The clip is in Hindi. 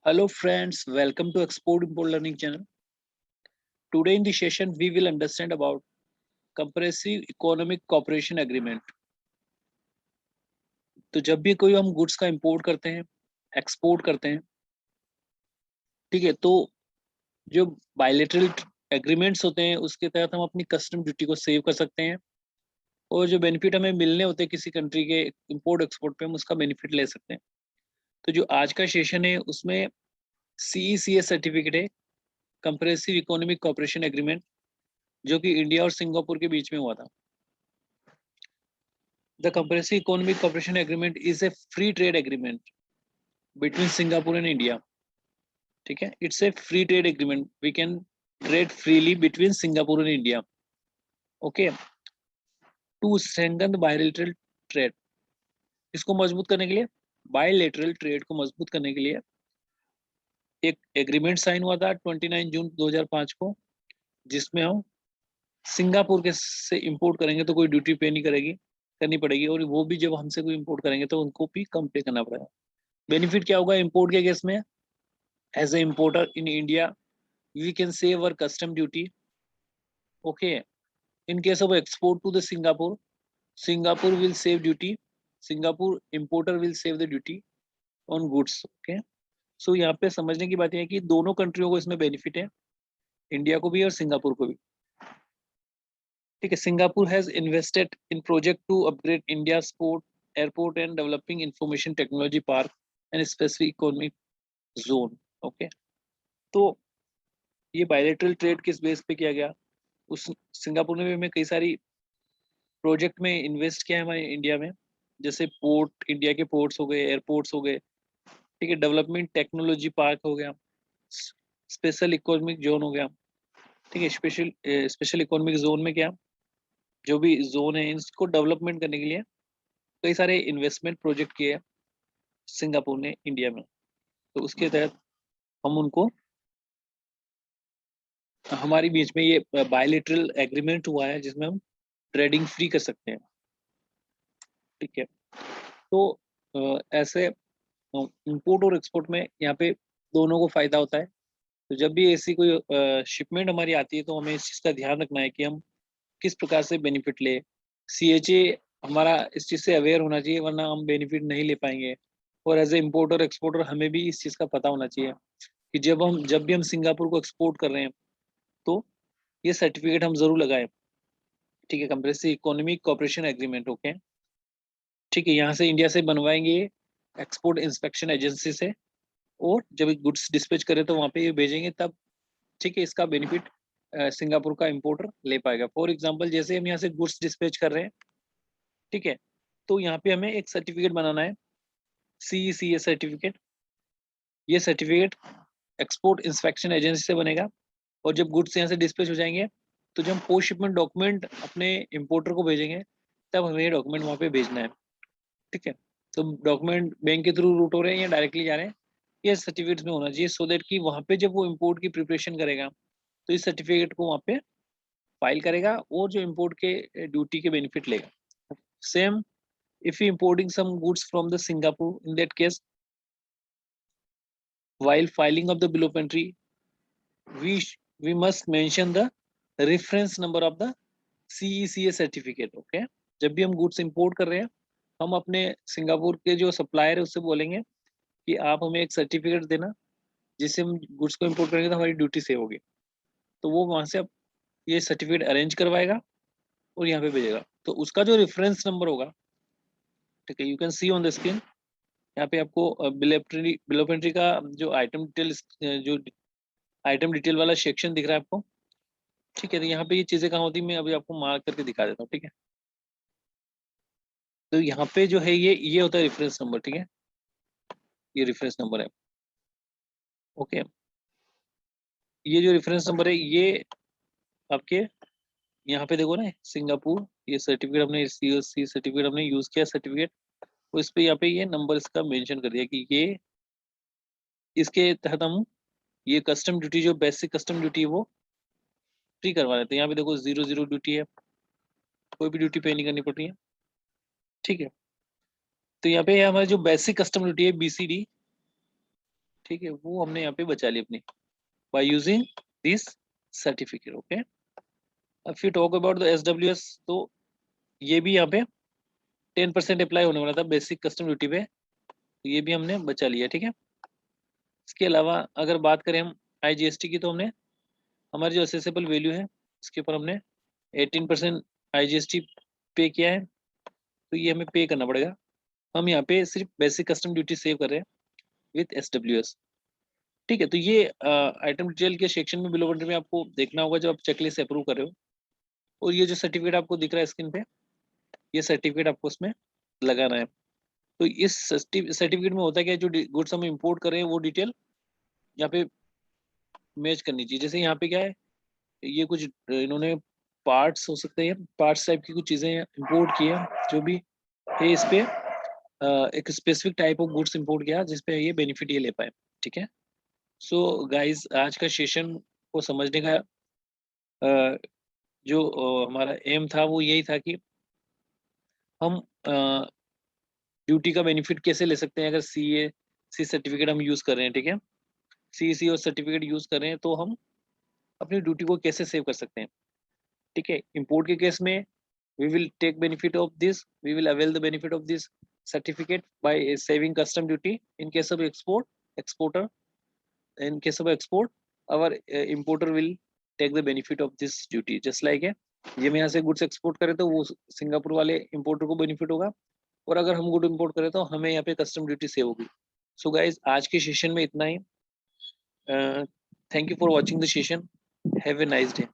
Hello friends, welcome to Export Import Learning channel. Today in this session we will understand about Comprehensive Economic Cooperation Agreement. तो जब भी कोई हम गुड्स का इंपोर्ट करते हैं, एक्सपोर्ट करते हैं, ठीक है, तो जो बायलैटरल एग्रीमेंट्स होते हैं उसके तहत हम अपनी कस्टम ड्यूटी को सेव कर सकते हैं और जो बेनिफिट हमें मिलने होते हैं किसी कंट्री के इंपोर्ट एक्सपोर्ट पे हम उसका बेनिफिट ले सकते हैं। तो जो आज का सेशन है उसमें CECS सर्टिफिकेट है, कंप्रेहेंसिव इकोनॉमिक कोऑपरेशन एग्रीमेंट, जो कि इंडिया और सिंगापुर के बीच में हुआ था। The Comprehensive Economic Cooperation Agreement is a free trade agreement between Singapore and India. ठीक है, it's a free trade agreement. We can trade freely between Singapore and India. Okay, to strengthen the bilateral trade. इसको मजबूत करने के लिए, बायलैटरल ट्रेड को मजबूत करने के लिए एक एग्रीमेंट साइन हुआ था 29 जून 2005 को, जिसमें हम सिंगापुर के से इंपोर्ट करेंगे तो कोई ड्यूटी पे नहीं करनी पड़ेगी, और वो भी जब हमसे कोई इंपोर्ट करेंगे तो उनको भी कम पे करना पड़ेगा। बेनिफिट क्या होगा इंपोर्ट के केस में? As an importer in India, we can save our custom duty. Okay. In case of export to the Singapore will save duty. Singapore importer will save the duty on goods. Okay. So यहाँ पे समझने की बात यह है कि दोनों कंट्रियों को इसमें बेनिफिट है, इंडिया को भी और सिंगापुर को भी। ठीक है, Singapore has invested in project to upgrade India port, airport and developing information technology park and specific economic zone. Okay, तो ये बायलैटरल ट्रेड किस बेस पे किया गया? उस सिंगापुर ने भी हमें कई सारी प्रोजेक्ट में इन्वेस्ट किया है हमारे इंडिया में, जैसे पोर्ट, इंडिया के पोर्ट्स हो गए, एयरपोर्ट्स हो गए, ठीक है, डेवलपमेंट टेक्नोलॉजी पार्क हो गया, स्पेशल इकोनॉमिक जोन हो गया। ठीक है, स्पेशल इकोनॉमिक जोन में क्या, जो भी जोन है इसको डेवलपमेंट करने के लिए कई सारे इन्वेस्टमेंट प्रोजेक्ट किए सिंगापुर ने इंडिया में। तो उसके तहत हम उनको, हमारे बीच में ये बायलैटरल एग्रीमेंट हुआ है जिसमें हम ट्रेडिंग फ्री कर सकते हैं। ठीक है, तो ऐसे इंपोर्ट और एक्सपोर्ट में यहाँ पे दोनों को फायदा होता है। तो जब भी ऐसी कोई शिपमेंट हमारी आती है तो हमें इस चीज़ का ध्यान रखना है कि हम किस प्रकार से बेनिफिट ले। CHA हमारा इस चीज़ से अवेयर होना चाहिए, वरना हम बेनिफिट नहीं ले पाएंगे। और एज ए इम्पोर्टर एक्सपोर्टर हमें भी इस चीज़ का पता होना चाहिए कि जब भी हम सिंगापुर को एक्सपोर्ट कर रहे हैं तो ये सर्टिफिकेट हम जरूर लगाएं। ठीक है, comprehensive economic cooperation agreement. Okay, ठीक है, यहाँ से इंडिया से बनवाएंगे एक्सपोर्ट इंस्पेक्शन एजेंसी से, और जब गुड्स डिस्पैच करें तो वहाँ पे ये भेजेंगे तब, ठीक है, इसका बेनिफिट सिंगापुर का इंपोर्टर ले पाएगा। फॉर एग्जांपल, जैसे हम यहाँ से गुड्स डिस्पैच कर रहे हैं, ठीक है, तो यहाँ पे हमें एक सर्टिफिकेट बनाना है, CECS सर्टिफिकेट। ये सर्टिफिकेट एक्सपोर्ट इंस्पेक्शन एजेंसी से बनेगा, और जब गुड्स यहाँ से डिस्पैच हो जाएंगे तो जब पोस्ट शिपमेंट डॉक्यूमेंट अपने इंपोर्टर को भेजेंगे तब हमें ये डॉक्यूमेंट वहाँ पे भेजना है। ठीक है, तो डॉक्यूमेंट बैंक के थ्रू रूट हो रहे हैं या डायरेक्टली जा रहे हैं, ये सर्टिफिकेट में होना चाहिए, सो दैट कि वहाँ पे जब वो इम्पोर्ट की प्रिपरेशन करेगा तो इस सर्टिफिकेट को वहाँ पे फाइल करेगा और जो इम्पोर्ट के ड्यूटी के बेनिफिट लेगा। Same if we importing some goods from the Singapore, in that case, while filing of the bill of entry, we must mention the reference number of the CECA certificate. Okay, जब भी हम गुड्स इंपोर्ट कर रहे हैं हम अपने सिंगापुर के जो सप्लायर है उससे बोलेंगे कि आप हमें एक सर्टिफिकेट देना जिससे हम गुड्स को इंपोर्ट करेंगे तो हमारी ड्यूटी सेव होगी। तो वो वहां से ये सर्टिफिकेट अरेंज करवाएगा और यहाँ पे भेजेगा, तो उसका जो रेफरेंस नंबर होगा, ठीक है, you can see on the screen. यहाँ पे आपको बिल ऑफ एंट्री का जो आइटम डिटेल वाला सेक्शन दिख रहा है आपको। ठीक है, तो यहाँ पे ये चीजें कहाँ होती है मैं अभी आपको मार्क करके दिखा देता हूँ। ठीक है, तो यहाँ पे जो है ये होता है रेफरेंस नंबर। ठीक है, ये रेफरेंस नंबर है। ओके, ये जो रेफरेंस नंबर है ये आपके यहाँ पे देखो ना, सिंगापुर, ये सर्टिफिकेट हमने COC सर्टिफिकेट हमने यूज किया सर्टिफिकेट, तो इस पे यहाँ पे ये नंबर इसका मेंशन कर दिया कि ये इसके तहत हम ये कस्टम ड्यूटी, जो बेसिक कस्टम ड्यूटी है वो फ्री करवा देते हैं। यहाँ पे देखो 0 ड्यूटी है, कोई भी ड्यूटी पे नहीं करनी पड़ रही है। ठीक है, तो यहाँ पे हमारी जो बेसिक कस्टम ड्यूटी है BCD, ठीक है, वो हमने यहाँ पे बचा ली अपनी by using this certificate. Okay, अब you talk about the SWS, तो ये भी यहाँ पे 10% अप्लाई होने वाला था बेसिक कस्टम ड्यूटी पे, तो ये भी हमने बचा लिया। ठीक है, इसके अलावा अगर बात करें हम IGST की, तो हमने हमारी जो असेसेबल वैल्यू है इसके ऊपर हमने 18% IGST पे किया है, तो ये हमें पे करना पड़ेगा। हम यहाँ पे सिर्फ बेसिक कस्टम ड्यूटी सेव कर रहे हैं विथ SWS। ठीक है, तो ये आइटम डिटेल के सेक्शन में बिलो में आपको देखना होगा जब आप चेकलिस्ट अप्रूव कर रहे हो। और ये जो सर्टिफिकेट आपको दिख रहा है स्क्रीन पे, ये सर्टिफिकेट आपको उसमें लगाना है। तो इस सर्टिफिकेट में होता है क्या, जो गुड्स हम इंपोर्ट कर रहे हैं वो डिटेल यहाँ पे मैच करनी चाहिए। जैसे यहाँ पे क्या है, ये कुछ इन्होंने पार्ट्स हो सकते हैं, पार्ट्स टाइप की कुछ चीजें इंपोर्ट की है, जो भी है इस पे एक specific type of goods import किया जिसपे ये बेनिफिट ये ले पाए। ठीक है, सो गाइस आज का सेशन को समझने का जो हमारा एम था वो यही था कि हम ड्यूटी का बेनिफिट कैसे ले सकते हैं अगर सी सर्टिफिकेट हम यूज कर रहे हैं। ठीक है, सी और सर्टिफिकेट यूज कर रहे हैं तो हम अपनी ड्यूटी को कैसे सेव कर सकते हैं। ठीक है, इंपोर्ट के केस में we will take benefit of this, we will avail the benefit of this certificate by saving custom duty. In case of exporter, in case of export, our importer will take the benefit of this duty, just like है ये मैं यहाँ से गुड्स एक्सपोर्ट करें तो वो सिंगापुर वाले इंपोर्टर को बेनिफिट होगा, और अगर हम गुड इंपोर्ट करें तो हमें यहाँ पे कस्टम ड्यूटी सेव होगी। सो गाइज आज के सेशन में इतना ही। Thank you for watching the session, have a nice day.